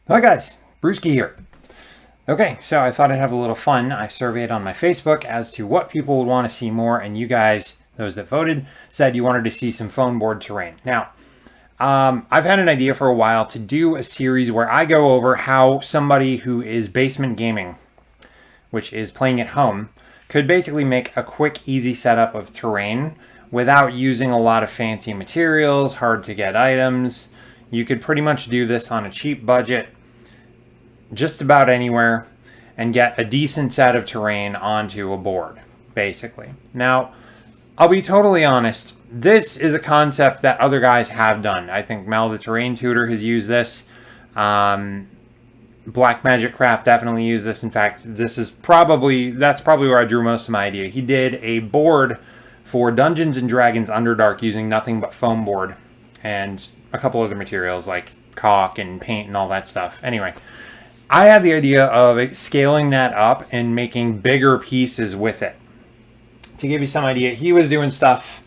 Hi guys, Brewski here. Okay, so I thought I'd have a little fun. I surveyed on my Facebook as to what people would want to see more, and you guys, those that voted, said you wanted to see some foam board terrain. Now, I've had an idea for a while to do a series where I go over how somebody who is basement gaming, which is playing at home, could basically make a quick, easy setup of terrain without using a lot of fancy materials, hard to get items. You could pretty much do this on a cheap budget just about anywhere and get a decent set of terrain onto a board, basically. Now, I'll be totally honest, this is a concept that other guys have done. I think Mel the Terrain Tutor has used this. Black Magic Craft definitely used this. In fact, that's probably where I drew most of my idea. He did a board for Dungeons and Dragons Underdark using nothing but foam board and a couple other materials like caulk and paint and all that stuff. Anyway, I had the idea of scaling that up and making bigger pieces with it. To give you some idea, he was doing stuff,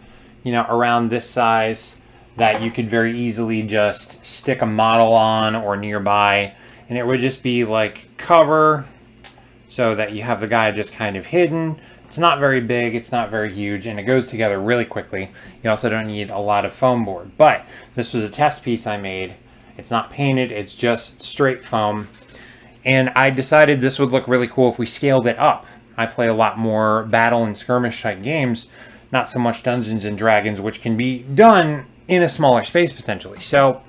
around this size that you could very easily just stick a model on or nearby, and it would just be like cover so that you have the guy just kind of hidden. It's not very big, it's not very huge, and it goes together really quickly. You also don't need a lot of foam board, but this was a test piece I made. It's not painted, it's just straight foam. And I decided this would look really cool if we scaled it up. I play a lot more battle and skirmish type games, not so much Dungeons and Dragons, which can be done in a smaller space potentially. So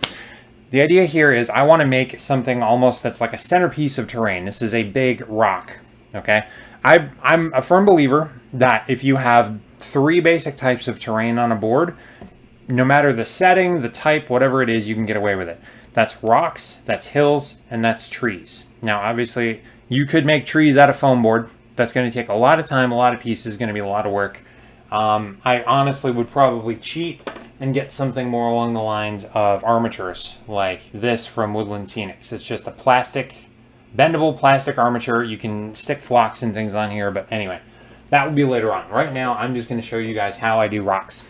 the idea here is I want to make something almost that's like a centerpiece of terrain. This is a big rock, okay? I'm a firm believer that if you have 3 basic types of terrain on a board, no matter the setting, the type, whatever it is, you can get away with it. That's rocks, that's hills, and that's trees. Now, obviously, you could make trees out of foam board. That's going to take a lot of time, a lot of pieces, going to be a lot of work. I honestly would probably cheat and get something more along the lines of armatures, like this from Woodland Scenics. It's just a bendable plastic armature. You can stick flocks and things on here, but anyway, that would be later on. Right now, I'm just going to show you guys how I do rocks.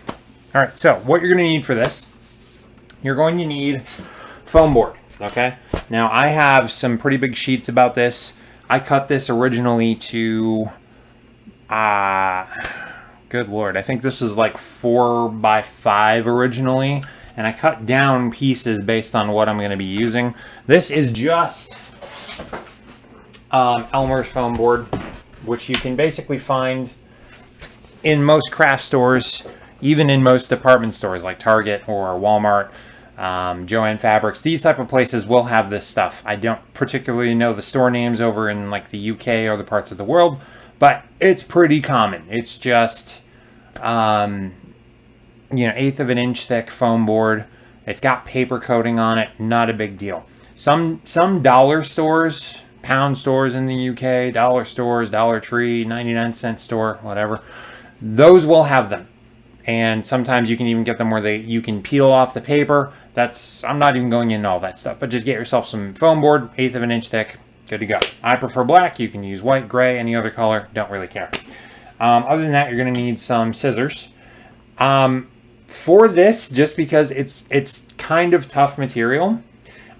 All right, so what you're going to need for this, you're going to need foam board. Okay, now I have some pretty big sheets about this. I cut this originally to, good Lord, I think this is like 4 by 5 originally, and I cut down pieces based on what I'm going to be using. This is just Elmer's foam board, which you can basically find in most craft stores, even in most department stores like Target or Walmart. Joann Fabrics, these type of places will have this stuff. I don't particularly know the store names over in like the UK or other parts of the world, but it's pretty common. It's just, 1/8 of an inch thick foam board. It's got paper coating on it. Not a big deal. Some dollar stores, pound stores in the UK, dollar stores, Dollar Tree, 99-cent store, whatever, those will have them. And sometimes you can even get them where you can peel off the paper. I'm not even going into all that stuff, but just get yourself some foam board, 1/8 of an inch thick, good to go. I prefer black. You can use white, gray, any other color, don't really care. Other than that, you're going to need some scissors. For this, just because it's kind of tough material,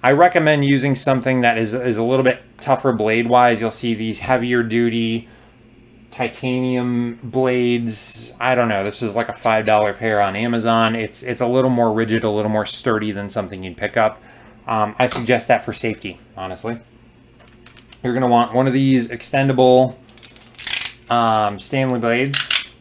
I recommend using something that is a little bit tougher blade-wise. You'll see these heavier duty titanium blades. I don't know, this is like a $5 pair on Amazon. It's a little more rigid, a little more sturdy than something you'd pick up. I suggest that for safety, honestly. You're going to want one of these extendable Stanley blades.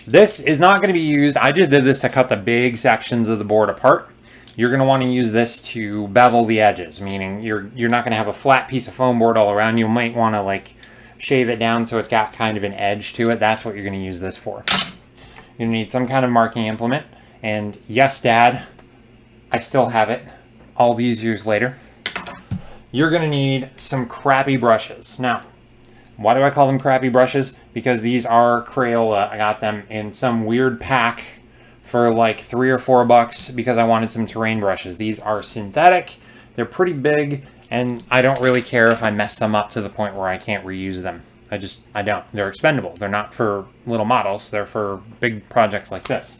This is not going to be used, I just did this to cut the big sections of the board apart. You're going to want to use this to bevel the edges, meaning you're not going to have a flat piece of foam board all around. You might want to shave it down so it's got kind of an edge to it. That's what you're going to use this for. You're going to need some kind of marking implement. And yes, Dad, I still have it all these years later. You're going to need some crappy brushes. Now, why do I call them crappy brushes? Because these are Crayola. I got them in some weird pack for like $3 or $4 because I wanted some terrain brushes. These are synthetic. They're pretty big. And I don't really care if I mess them up to the point where I can't reuse them. I don't. They're expendable. They're not for little models. They're for big projects like this.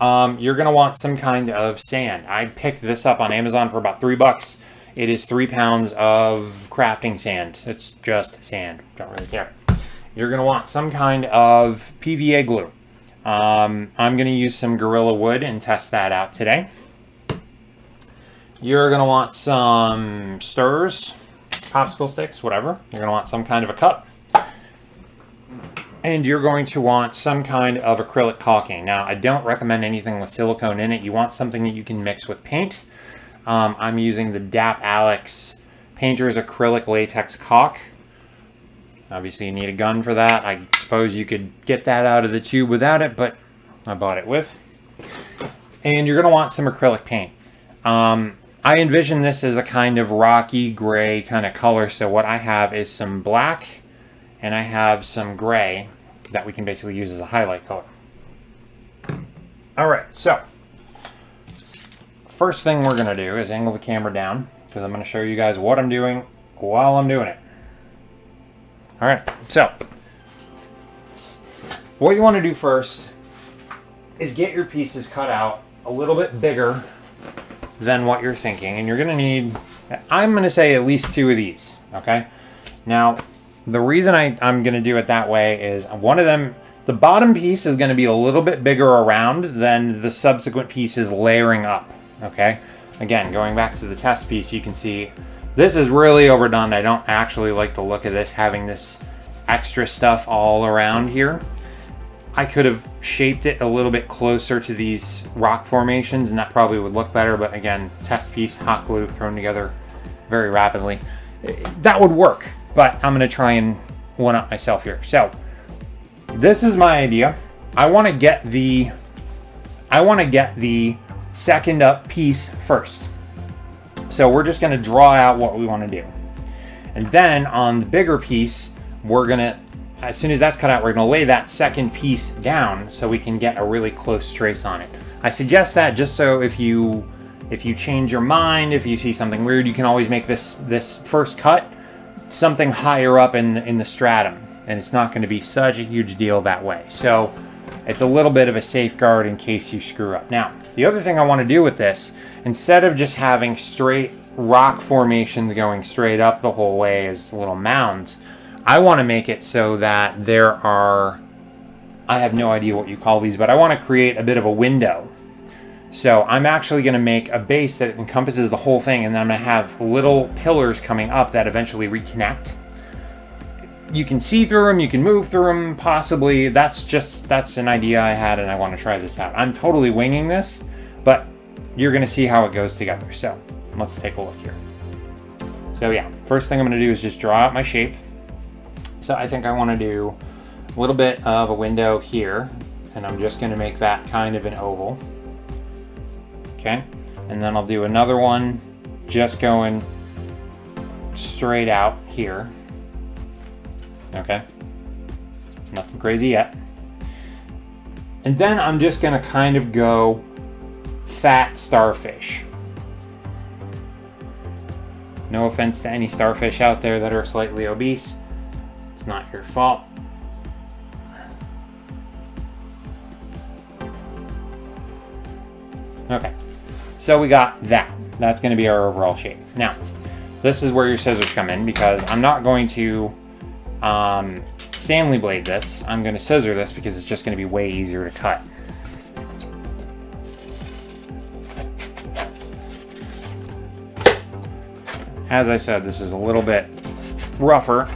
You're going to want some kind of sand. I picked this up on Amazon for about $3. It is 3 pounds of crafting sand. It's just sand. Don't really care. You're going to want some kind of PVA glue. I'm going to use some Gorilla Wood and test that out today. You're going to want some stirrers, popsicle sticks, whatever. You're going to want some kind of a cup. And you're going to want some kind of acrylic caulking. Now, I don't recommend anything with silicone in it. You want something that you can mix with paint. I'm using the DAP Alex Painter's Acrylic Latex Caulk. Obviously, you need a gun for that. I suppose you could get that out of the tube without it, but I bought it with. And you're going to want some acrylic paint. I envision this as a kind of rocky gray kind of color. So what I have is some black, and I have some gray that we can basically use as a highlight color. All right, so first thing we're gonna do is angle the camera down because I'm gonna show you guys what I'm doing while I'm doing it. All right, so what you wanna do first is get your pieces cut out a little bit bigger than what you're thinking. And you're gonna need, I'm gonna say at least 2 of these, okay? Now, the reason I'm going to do it that way is one of them, the bottom piece is going to be a little bit bigger around than the subsequent pieces layering up, okay? Again, going back to the test piece, you can see this is really overdone. I don't actually like the look of this, having this extra stuff all around here. I could have shaped it a little bit closer to these rock formations, and that probably would look better, but again, test piece, hot glue thrown together very rapidly. That would work. But I'm going to try and one-up myself here. So this is my idea. I want to get the second up piece first. So we're just going to draw out what we want to do. And then on the bigger piece, we're going to, as soon as that's cut out, we're going to lay that second piece down so we can get a really close trace on it. I suggest that just so if you change your mind, if you see something weird, you can always make this first cut something higher up in the stratum, and it's not going to be such a huge deal that way. So it's a little bit of a safeguard in case you screw up. Now, the other thing I want to do with this, instead of just having straight rock formations going straight up the whole way as little mounds, I want to make it so that there are, I have no idea what you call these, but I want to create a bit of a window. So I'm actually going to make a base that encompasses the whole thing, and then I'm going to have little pillars coming up that eventually reconnect. You can see through them, you can move through them, possibly. That's an idea I had, and I want to try this out. I'm totally winging this, but you're going to see how it goes together. So let's take a look here. So yeah, first thing I'm going to do is just draw out my shape. So I think I want to do a little bit of a window here, and I'm just going to make that kind of an oval. Okay, and then I'll do another one just going straight out here. Okay, nothing crazy yet. And then I'm just gonna kind of go fat starfish. No offense to any starfish out there that are slightly obese. It's not your fault. Okay. So we got that. That's going to be our overall shape. Now, this is where your scissors come in, because I'm not going to Stanley blade this. I'm going to scissor this because it's just going to be way easier to cut. As I said, this is a little bit rougher,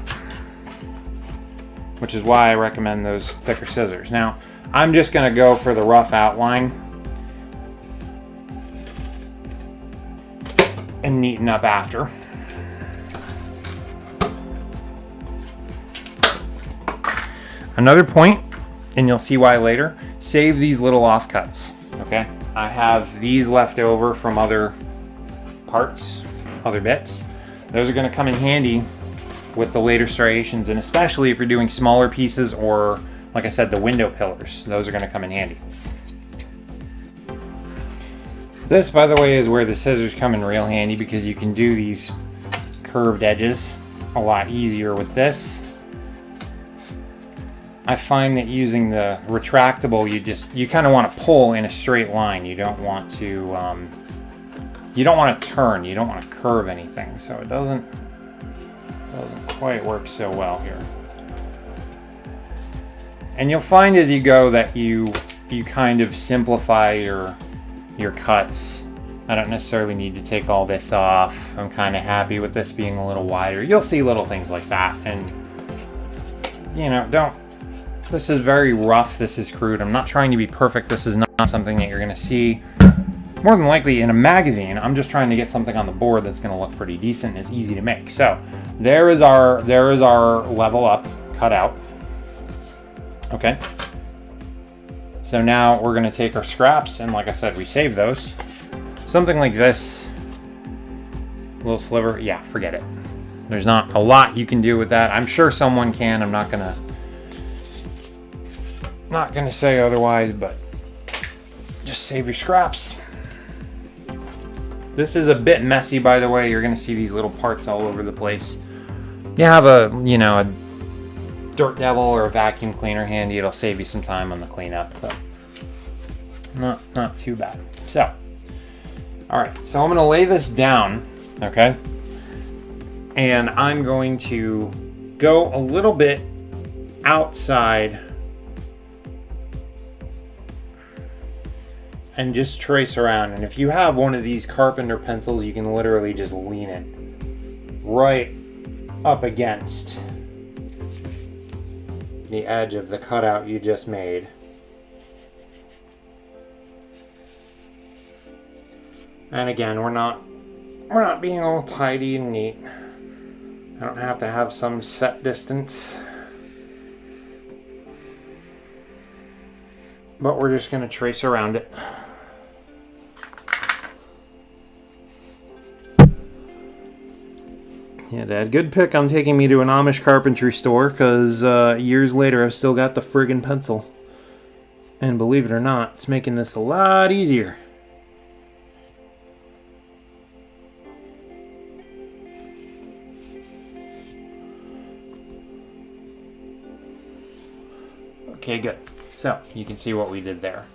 which is why I recommend those thicker scissors. Now, I'm just going to go for the rough outline and neaten up after. Another point, and you'll see why later, save these little offcuts, okay? I have these left over from other parts, other bits. Those are gonna come in handy with the later striations, and especially if you're doing smaller pieces or, like I said, the window pillars. Those are gonna come in handy. This, by the way, is where the scissors come in real handy, because you can do these curved edges a lot easier with this. I find that using the retractable, you kind of want to pull in a straight line. You don't want to you don't want to turn, you don't want to curve anything, so it doesn't quite work so well here. And you'll find as you go that you kind of simplify your cuts. I don't necessarily need to take all this off. I'm kind of happy with this being a little wider. You'll see little things like that, and you know, this is very rough, this is crude. I'm not trying to be perfect. This is not something that you're gonna see more than likely in a magazine. I'm just trying to get something on the board that's gonna look pretty decent and is easy to make. So there is our level up cut out. Okay. So now we're gonna take our scraps, and like I said, we save those. Something like this, little sliver, yeah, forget it. There's not a lot you can do with that. I'm sure someone can. I'm not gonna say otherwise, but just save your scraps. This is a bit messy, by the way. You're gonna see these little parts all over the place. You have a dirt devil or a vacuum cleaner handy. It'll save you some time on the cleanup, but not too bad. So, all right, so I'm gonna lay this down, okay? And I'm going to go a little bit outside and just trace around. And if you have one of these carpenter pencils, you can literally just lean it right up against the edge of the cutout you just made. And again, we're not being all tidy and neat. I don't have to have some set distance, but we're just gonna trace around it. Yeah, Dad, good pick on taking me to an Amish carpentry store, because years later I've still got the friggin' pencil. And believe it or not, it's making this a lot easier. Okay, good. So you can see what we did there.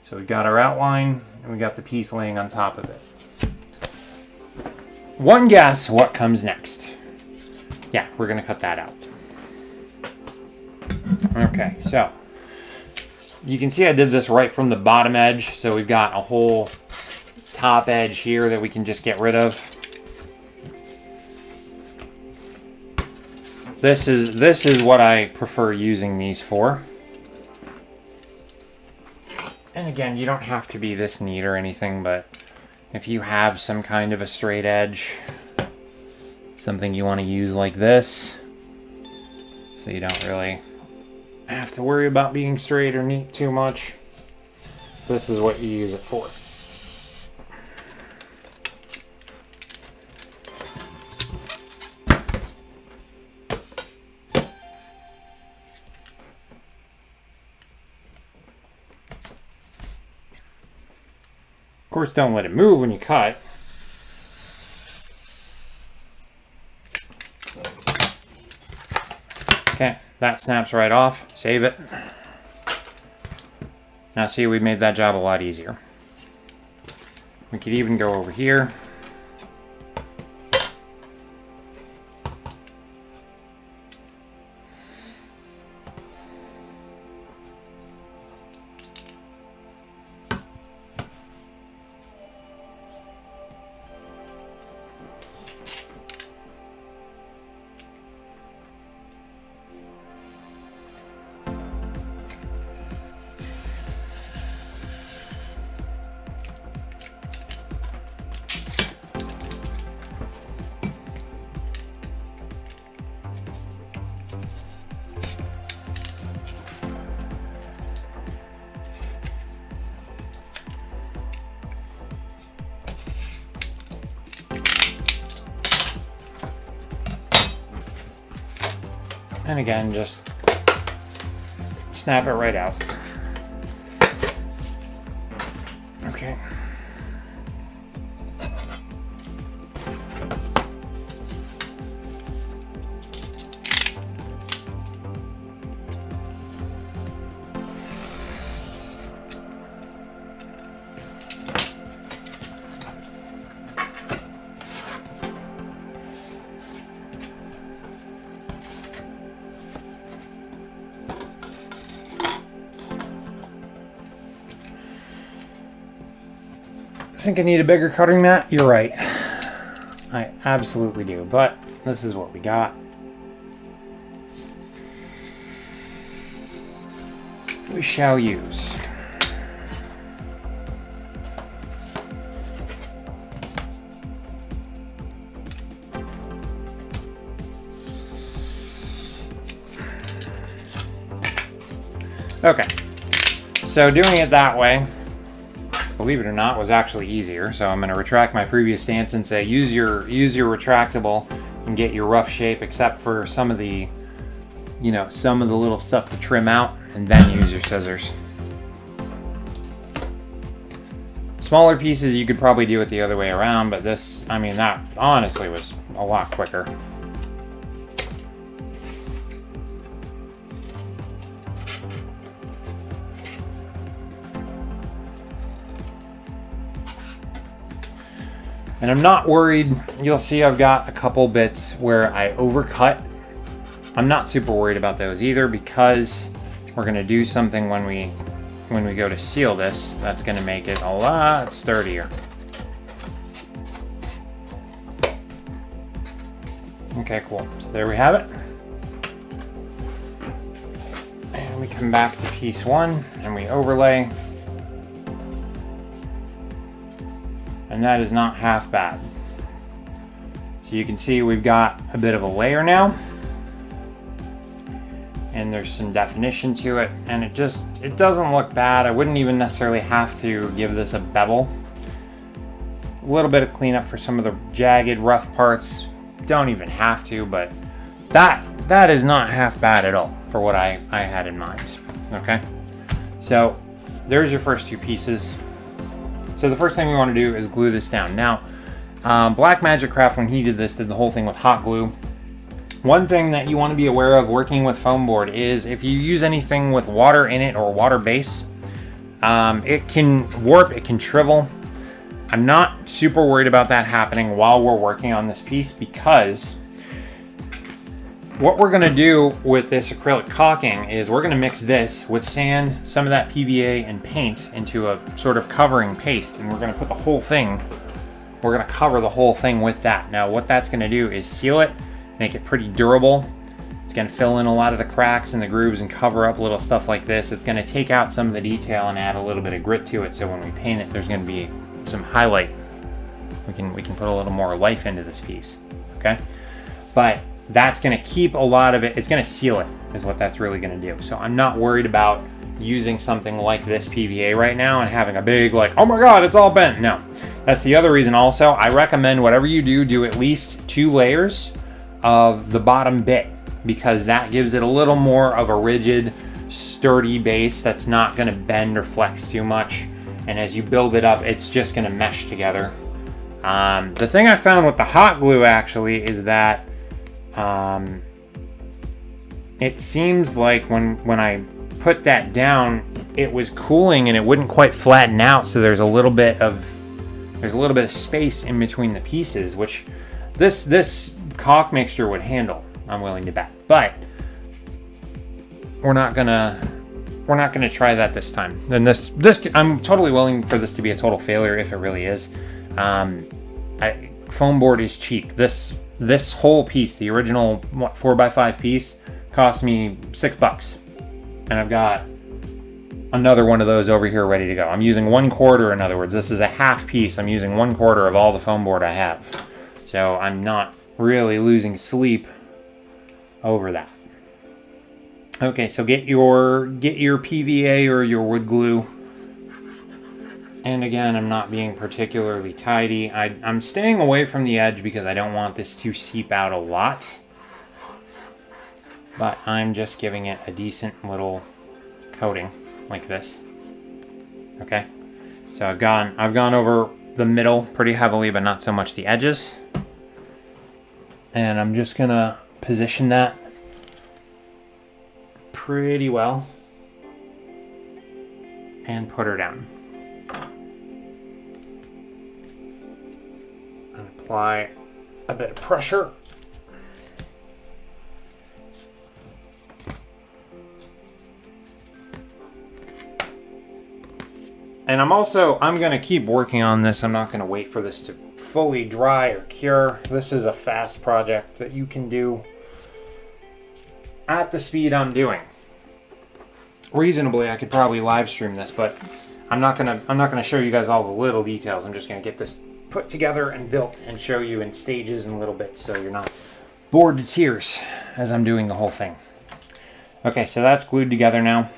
So we got our outline and we got the piece laying on top of it. One guess what comes next. Yeah, we're gonna cut that out. Okay, so you can see I did this right from the bottom edge. So we've got a whole top edge here that we can just get rid of. This is what I prefer using these for. And again, you don't have to be this neat or anything, but if you have some kind of a straight edge, something you want to use like this, so you don't really have to worry about being straight or neat too much, this is what you use it for. Of course, don't let it move when you cut. Okay, that snaps right off. Save it. Now see, we made that job a lot easier. We could even go over here. And again, just snap it right out. Okay. think I need a bigger cutting mat? You're right. I absolutely do, but this is what we got. We shall use. Okay, so doing it that way, believe it or not, was actually easier. So I'm going to retract my previous stance and say use your retractable and get your rough shape, except for some of the, you know, some of the little stuff to trim out, and then use your scissors. Smaller pieces you could probably do it the other way around, but this, I mean, that honestly was a lot quicker. And I'm not worried. You'll see I've got a couple bits where I overcut. I'm not super worried about those either, because we're gonna do something when we go to seal this that's gonna make it a lot sturdier. Okay, cool. So there we have it. And we come back to piece one and we overlay. And that is not half bad. So you can see we've got a bit of a layer now, and there's some definition to it, and it doesn't look bad. I wouldn't even necessarily have to give this a bevel. A little bit of cleanup for some of the jagged, rough parts. Don't even have to, but that is not half bad at all for what I had in mind. Okay, so there's your first two pieces. So the first thing we want to do is glue this down. Now, Black Magic Craft, when he did this, did the whole thing with hot glue. One thing that you want to be aware of working with foam board is if you use anything with water in it or water base, it can warp, it can shrivel. I'm not super worried about that happening while we're working on this piece, because what we're going to do with this acrylic caulking is we're going to mix this with sand, some of that PVA, and paint into a sort of covering paste, and we're going to put the whole thing, we're going to cover the whole thing with that. Now what that's going to do is seal it, make it pretty durable. It's going to fill in a lot of the cracks and the grooves and cover up little stuff like this. It's going to take out some of the detail and add a little bit of grit to it, so when we paint it, there's going to be some highlight. We can put a little more life into this piece, okay? But that's going to keep a lot of it, it's going to seal it, is what that's really going to do. So I'm not worried about using something like this PVA right now and having a big, like, oh my god, it's all bent. No, that's the other reason also. I recommend whatever you do at least 2 layers of the bottom bit, because that gives it a little more of a rigid, sturdy base that's not going to bend or flex too much. And as you build it up, it's just going to mesh together. The thing I found with the hot glue actually is that it seems like when I put that down, it was cooling and it wouldn't quite flatten out, so there's a little bit of space in between the pieces, which this caulk mixture would handle, I'm willing to bet. But we're not gonna try that this time. And this I'm totally willing for this to be a total failure if it really is. Foam board is cheap. This whole piece, the original 4x5 piece, cost me $6, and I've got another one of those over here ready to go. I'm using 1/4. In other words, this is a half piece. I'm using 1/4 of all the foam board I have, so I'm not really losing sleep over that. Okay, so get your PVA or your wood glue. And again, I'm not being particularly tidy. I'm staying away from the edge because I don't want this to seep out a lot. But I'm just giving it a decent little coating like this. Okay, so I've gone over the middle pretty heavily, but not so much the edges. And I'm just gonna position that pretty well and put her down. And apply a bit of pressure. And I'm going to keep working on this. I'm not going to wait for this to fully dry or cure. This is a fast project that you can do at the speed I'm doing. Reasonably, I could probably live stream this, but I'm not gonna show you guys all the little details. I'm just gonna get this put together and built and show you in stages and little bits, so you're not bored to tears as I'm doing the whole thing. Okay, so that's glued together now.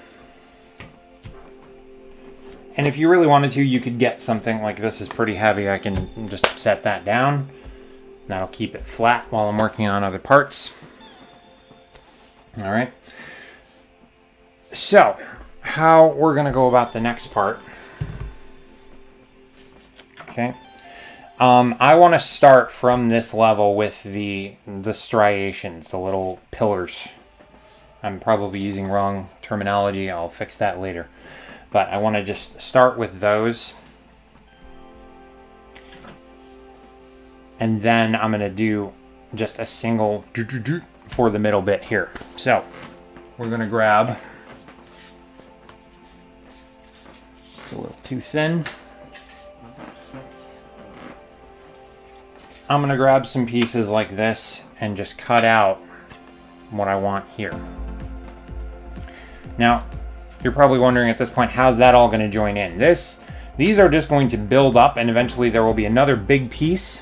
And if you really wanted to, you could get something like this is pretty heavy. I can just set that down. That'll keep it flat while I'm working on other parts. All right. So, how we're going to go about the next part. Okay. I want to start from this level with the striations, the little pillars. I'm probably using wrong terminology. I'll fix that later. But I want to just start with those. And then I'm going to do just a single for the middle bit here. So, we're going to grab... It's a little too thin. I'm going to grab some pieces like this and just cut out what I want here. Now, you're probably wondering at this point, how's that all going to join in? These are just going to build up, and eventually there will be another big piece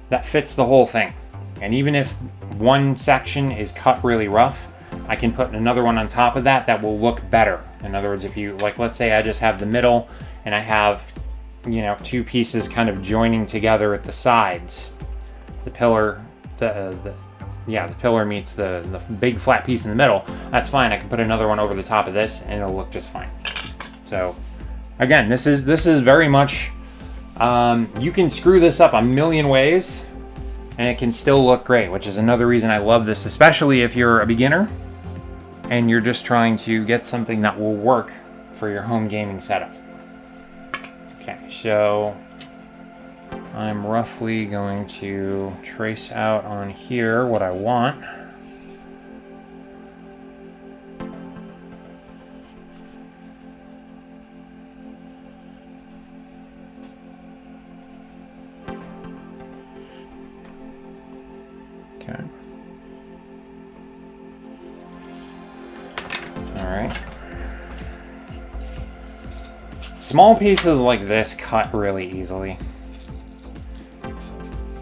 that fits the whole thing. And even if one section is cut really rough, I can put another one on top of that that will look better. In other words, if you, like, let's say I just have the middle and I have, you know, two pieces kind of joining together at the sides. The pillar, the pillar meets the big flat piece in the middle. That's fine. I can put another one over the top of this and it'll look just fine. So again, this is very much, you can screw this up a million ways and it can still look great, which is another reason I love this, especially if you're a beginner and you're just trying to get something that will work for your home gaming setup. Okay, so I'm roughly going to trace out on here what I want. Okay. All right. Small pieces like this cut really easily.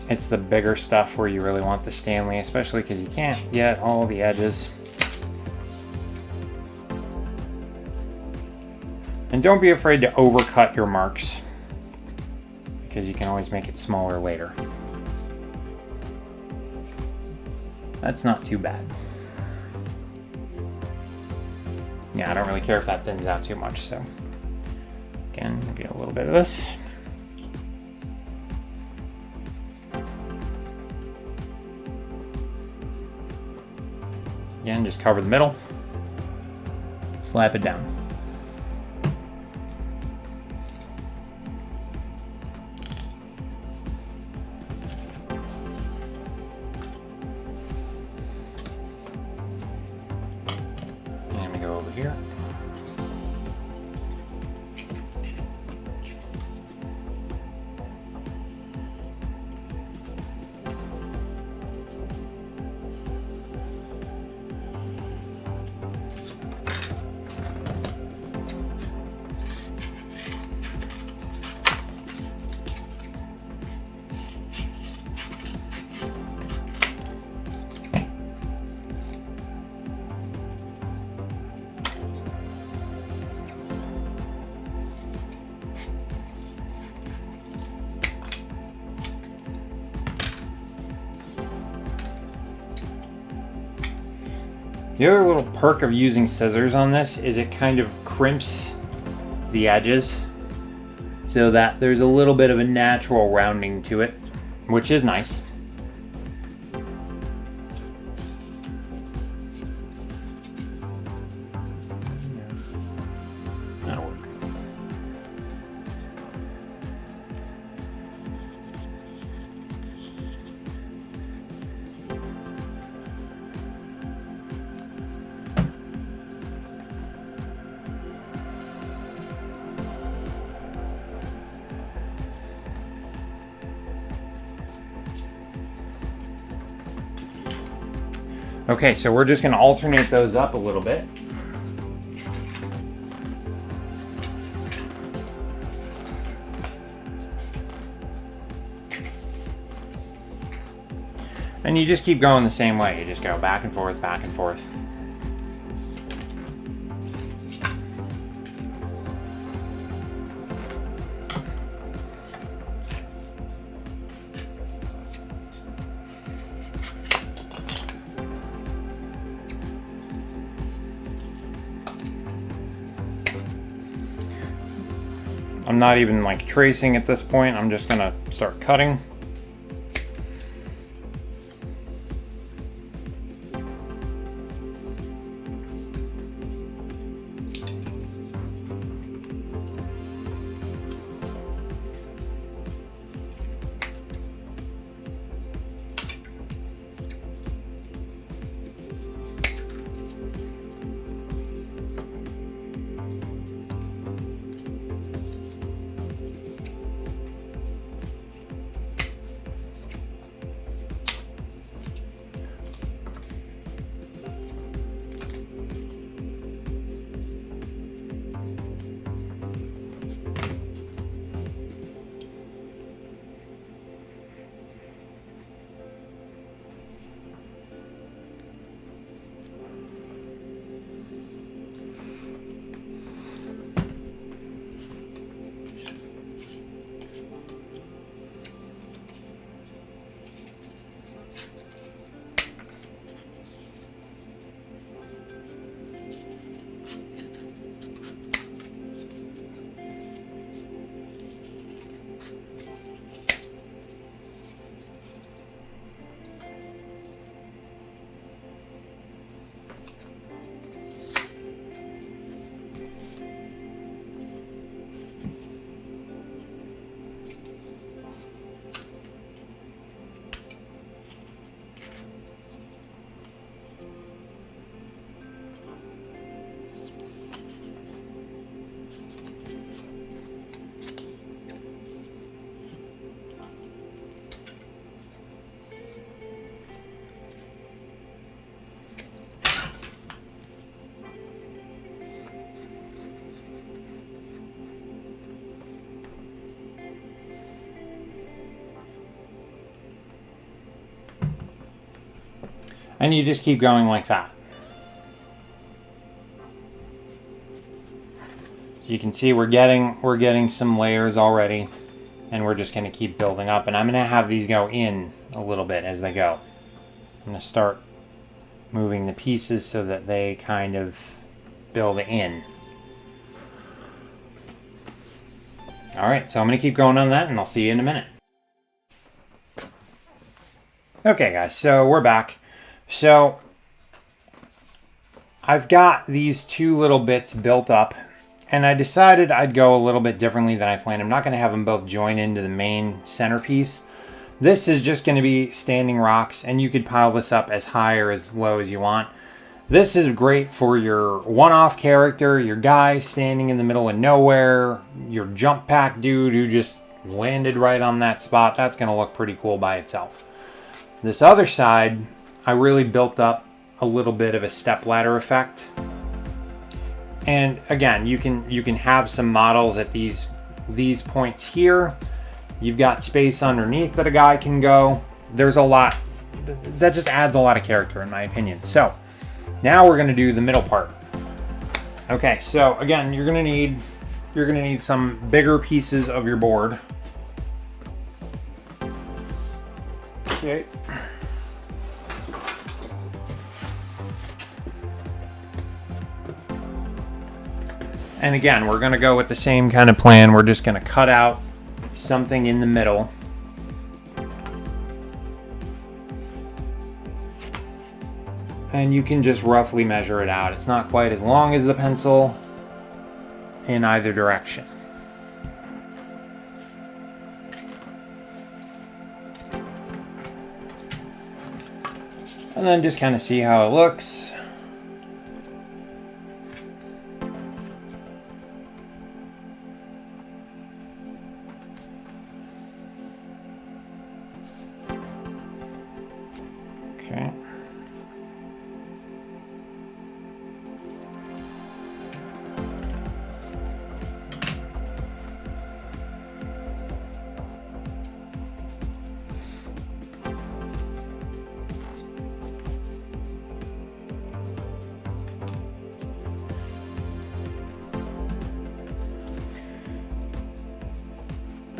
It's the bigger stuff where you really want the Stanley, especially because you can't get all the edges. And don't be afraid to overcut your marks, because you can always make it smaller later. That's not too bad. Yeah, I don't really care if that thins out too much, so again, we'll get a little bit of this. Again, just cover the middle, slap it down. And we go over here. The other little perk of using scissors on this is it kind of crimps the edges so that there's a little bit of a natural rounding to it, which is nice. That'll work. Okay, so we're just going to alternate those up a little bit. And you just keep going the same way. You just go back and forth, back and forth. I'm not even like tracing at this point. I'm just gonna start cutting. And you just keep going like that. So you can see we're getting some layers already, and we're just going to keep building up. And I'm going to have these go in a little bit as they go. I'm going to start moving the pieces so that they kind of build in. All right, so I'm going to keep going on that, and I'll see you in a minute. Okay, guys, so we're back. So I've got these two little bits built up, and I decided I'd go a little bit differently than I planned. I'm not going to have them both join into the main centerpiece. This is just going to be standing rocks, and you could pile this up as high or as low as you want. This is great for your one-off character, your guy standing in the middle of nowhere, your jump pack dude who just landed right on that spot. That's going to look pretty cool by itself. This other side, I really built up a little bit of a stepladder effect. And again, you can have some models at these points here. You've got space underneath that a guy can go. There's a lot that just adds a lot of character in my opinion. So now we're going to do the middle part. Okay, so again, you're going to need some bigger pieces of your board. Okay. And again, we're going to go with the same kind of plan. We're just going to cut out something in the middle. And you can just roughly measure it out. It's not quite as long as the pencil in either direction. And then just kind of see how it looks. Okay.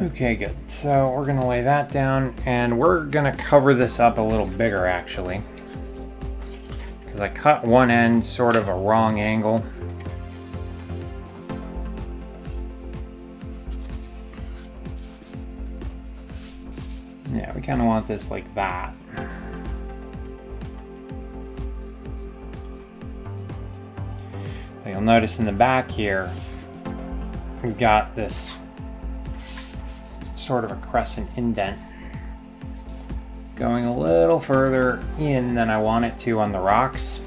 Okay, good. So we're gonna lay that down, and we're gonna cover this up a little bigger actually, because I cut one end sort of a wrong angle. Yeah, we kind of want this like that. You'll notice in the back here, we've got this sort of a crescent indent going a little further in than I want it to on the rocks.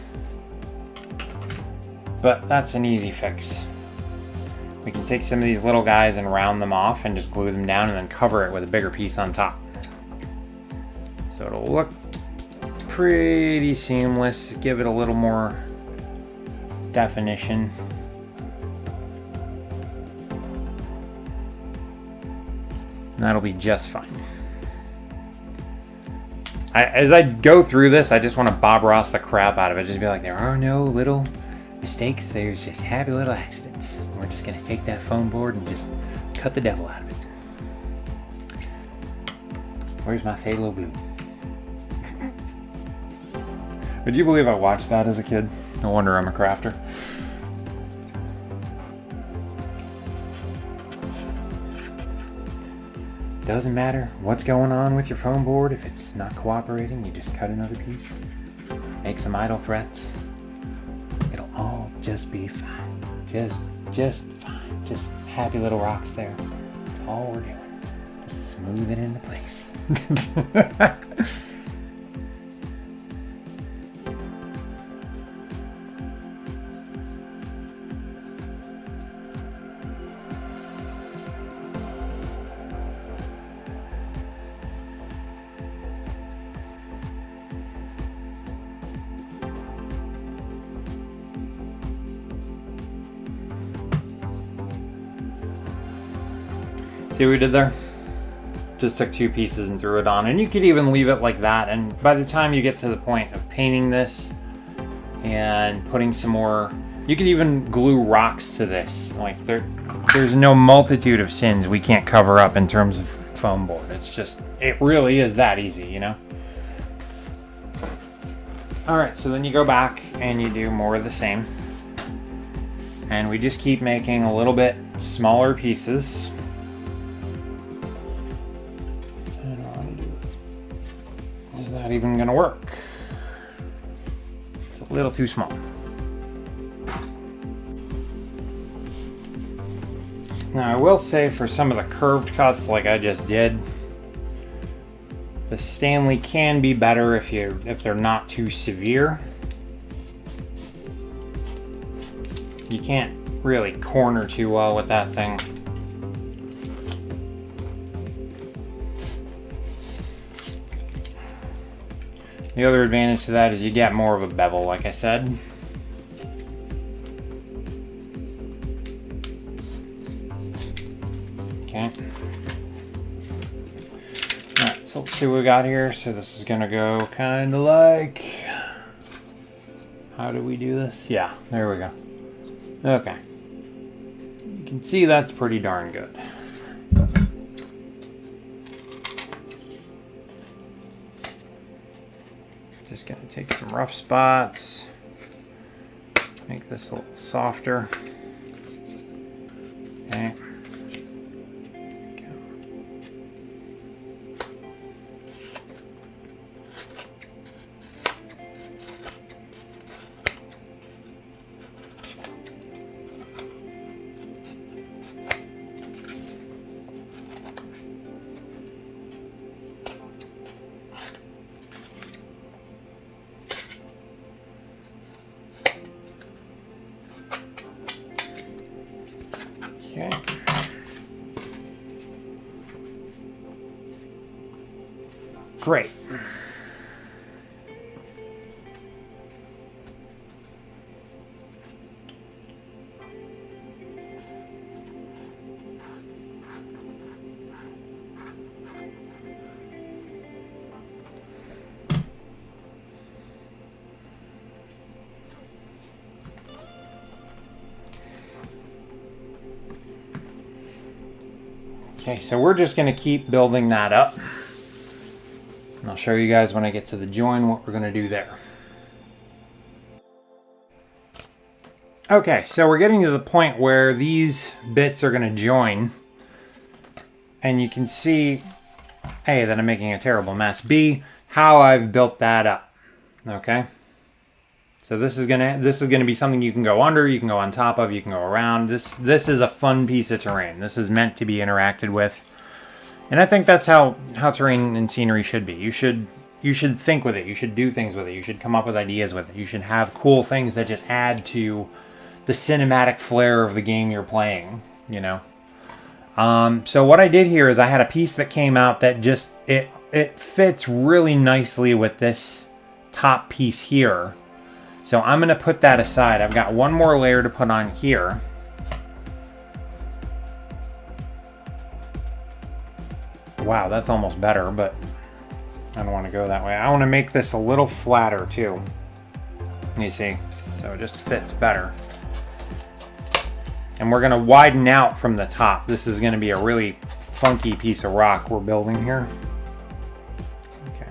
But that's an easy fix. We can take some of these little guys and round them off and just glue them down and then cover it with a bigger piece on top. So it'll look pretty seamless, give it a little more definition. And that'll be just fine. As I go through this, I just want to Bob Ross the crap out of it. Just be like, there are no little mistakes, there's just happy little accidents. We're just going to take that foam board and just cut the devil out of it. Where's my phthalo blue? Would you believe I watched that as a kid? No wonder I'm a crafter. Doesn't matter what's going on with your foam board. If it's not cooperating, you just cut another piece. Make some idle threats. It'll all just be fine. Just fine. Just happy little rocks there. That's all we're doing. Just smooth it into place. See what we did there? Just took two pieces and threw it on, and you could even leave it like that, and by the time you get to the point of painting this and putting some more, you could even glue rocks to this. Like there's no multitude of sins we can't cover up in terms of foam board. It's just, it really is that easy, you know? All right, so then you go back and you do more of the same, and we just keep making a little bit smaller pieces. Is that even gonna work? It's a little too small. Now I will say, for some of the curved cuts like I just did, the Stanley can be better if they're not too severe. You can't really corner too well with that thing. The other advantage to that is you get more of a bevel, like I said. Okay. Alright, so let's see what we got here. So this is gonna go kind of like... How do we do this? Yeah, there we go. Okay. You can see that's pretty darn good. Just gonna take some rough spots, make this a little softer. Okay. Okay. Great. Okay, so we're just going to keep building that up. And I'll show you guys when I get to the join what we're going to do there. Okay, so we're getting to the point where these bits are going to join. And you can see, A, that I'm making a terrible mess. B, how I've built that up. Okay? So this is gonna be something you can go under, you can go on top of, you can go around. This is a fun piece of terrain. This is meant to be interacted with. And I think that's how terrain and scenery should be. You should think with it. You should do things with it. You should come up with ideas with it. You should have cool things that just add to the cinematic flair of the game you're playing, you know. So what I did here is I had a piece that came out that just it fits really nicely with this top piece here. So I'm going to put that aside. I've got one more layer to put on here. Wow, that's almost better, but I don't want to go that way. I want to make this a little flatter too. You see? So it just fits better. And we're going to widen out from the top. This is going to be a really funky piece of rock we're building here. Okay.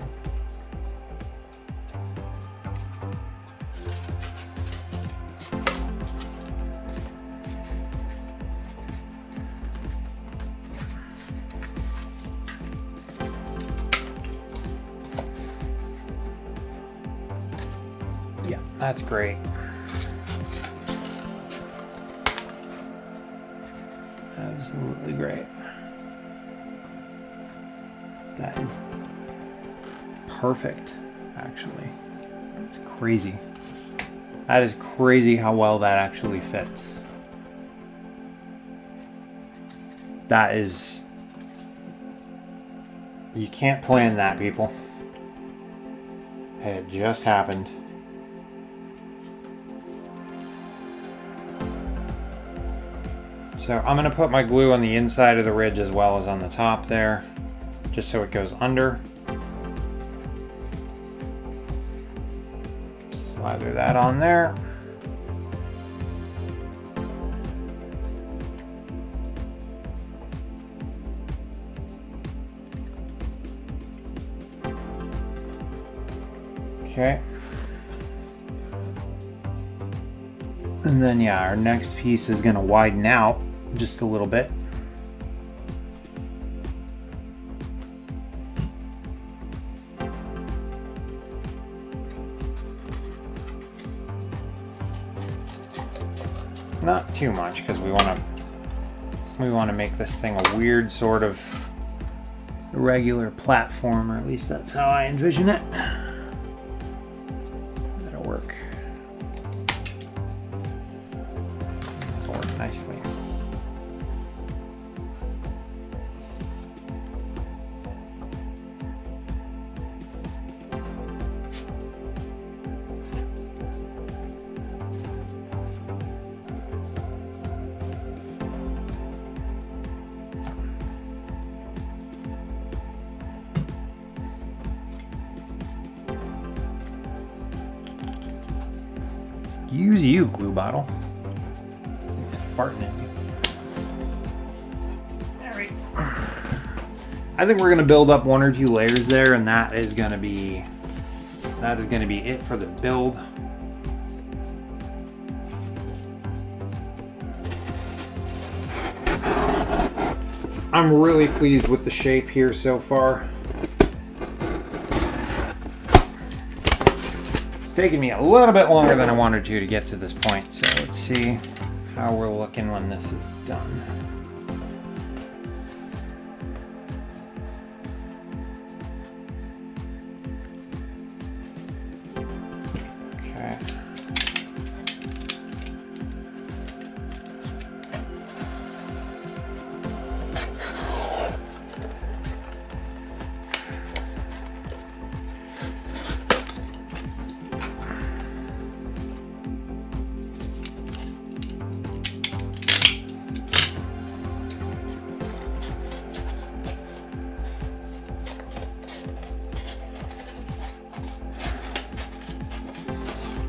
Yeah, that's great. Absolutely great. That is perfect, actually. It's crazy. That is crazy how well that actually fits. That is... You can't plan that, people. It just happened. So I'm going to put my glue on the inside of the ridge as well as on the top there, just so it goes under. Slather that on there. Okay. And then yeah, our next piece is going to widen out just a little bit. Not too much, because we want to make this thing a weird sort of irregular platform, or at least that's how I envision it. That'll work. That'll work nicely. Use you, glue bottle. It's farting at me. There we go. I think we're gonna build up 1 or 2 layers there, and that is gonna be it for the build. I'm really pleased with the shape here so far. It's taken me a little bit longer than I wanted to get to this point, so let's see how we're looking when this is done. Okay.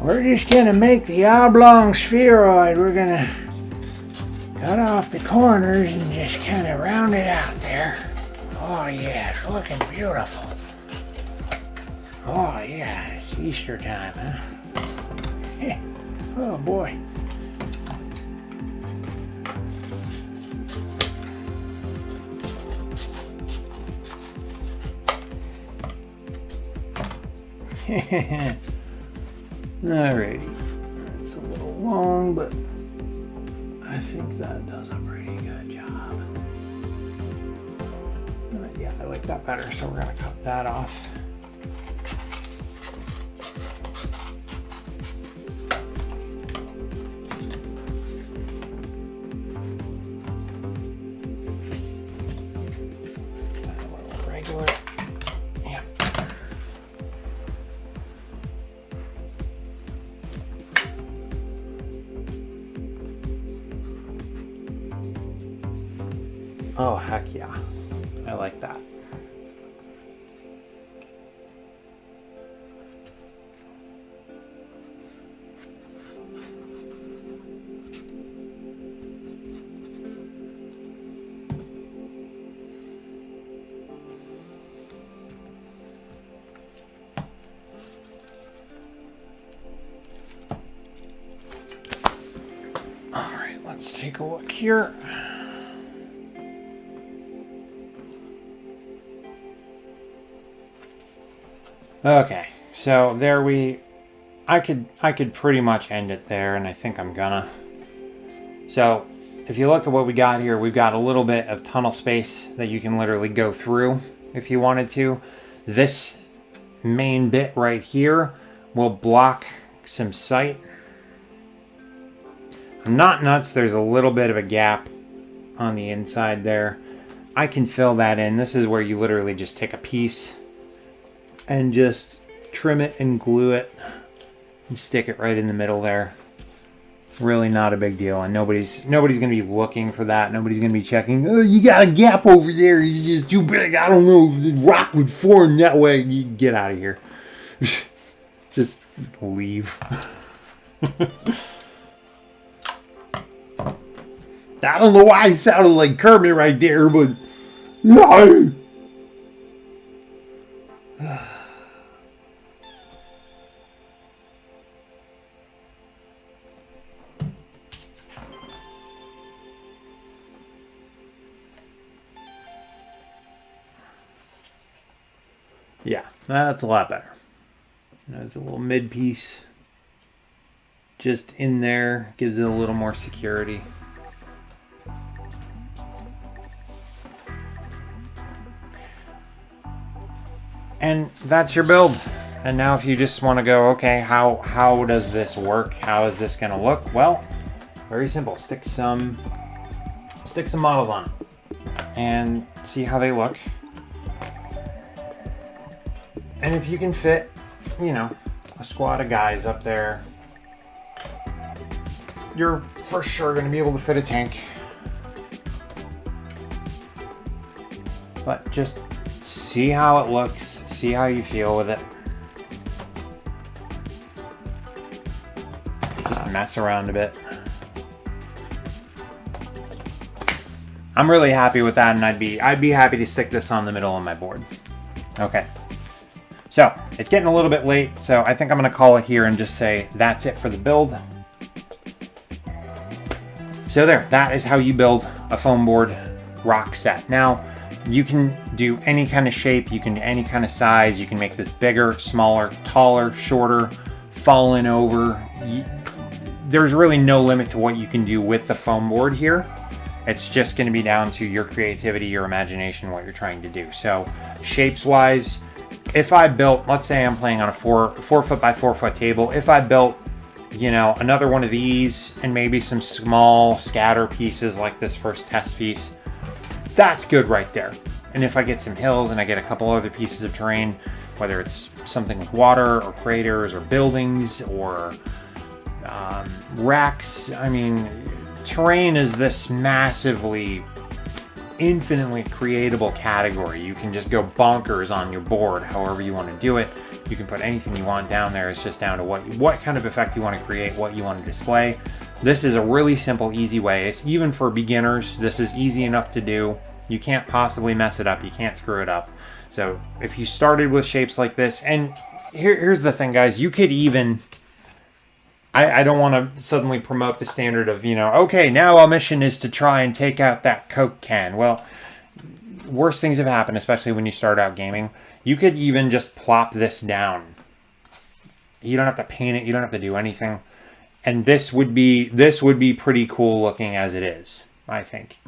We're just gonna make the oblong spheroid. We're gonna Cut off the corners and just kind of round it out there. Oh yeah, it's looking beautiful. Oh yeah, it's Easter time, huh? Oh boy. Alrighty. It's a little long, but I think that does a pretty good job. Yeah, I like that better, so we're gonna cut that off. Regular. Yep. Oh, heck yeah. I like that. All right, let's take a look here. Okay, so there I could pretty much end it there, and I think I'm gonna. So if you look at what we got here, we've got a little bit of tunnel space that you can literally go through if you wanted to. This main bit right here will block some sight. I'm not nuts, there's a little bit of a gap on the inside there. I can fill that in. This is where you literally just take a piece and just trim it and glue it and stick it right in the middle there. Really not a big deal, and nobody's gonna be looking for that. Nobody's gonna be checking, oh, you got a gap over there, it's just too big, I don't know, the rock would form that way. You get out of here. Just leave. I don't know why I sounded like Kermit right there, but no. Yeah, that's a lot better. There's a little mid piece just in there, gives it a little more security. And that's your build. And now if you just want to go, okay, how does this work? How is this gonna look? Well, very simple. Stick some models on it and see how they look. And if you can fit, you know, a squad of guys up there, you're for sure gonna be able to fit a tank. But just see how it looks. See how you feel with it. Just mess around a bit. I'm really happy with that, and I'd be happy to stick this on the middle of my board. Okay. So it's getting a little bit late, so I think I'm gonna call it here and just say that's it for the build. So there, that is how you build a foam board rock set. Now, you can do any kind of shape, you can do any kind of size, you can make this bigger, smaller, taller, shorter, fallen over. There's really no limit to what you can do with the foam board here. It's just gonna be down to your creativity, your imagination, what you're trying to do. So shapes wise, if I built, let's say I'm playing on a 4 foot by 4 foot table, if I built, you know, another one of these and maybe some small scatter pieces like this first test piece, that's good right there. And if I get some hills and I get a couple other pieces of terrain, whether it's something with water or craters or buildings or racks, I mean, terrain is this massively, infinitely creatable category. You can just go bonkers on your board however you want to do it. You can put anything you want down there. It's just down to what kind of effect you want to create, what you want to display. This is a really simple, easy way. It's even for beginners. This is easy enough to do. You can't possibly mess it up. You can't screw it up. So if you started with shapes like this, and here's the thing, guys, you could even, I don't want to suddenly promote the standard of, you know, okay, now our mission is to try and take out that Coke can. Well, worse things have happened, especially when you start out gaming. You could even just plop this down. You don't have to paint it. You don't have to do anything. And this would be pretty cool looking as it is, I think.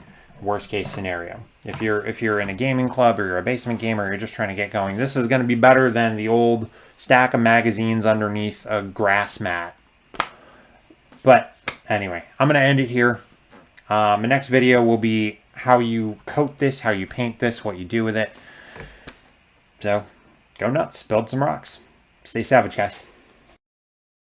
Worst case scenario. If you're in a gaming club or you're a basement gamer, or you're just trying to get going, this is going to be better than the old stack of magazines underneath a grass mat. But anyway, I'm going to end it here. The next video will be how you coat this, how you paint this, what you do with it. So, go nuts, build some rocks. Stay savage, guys.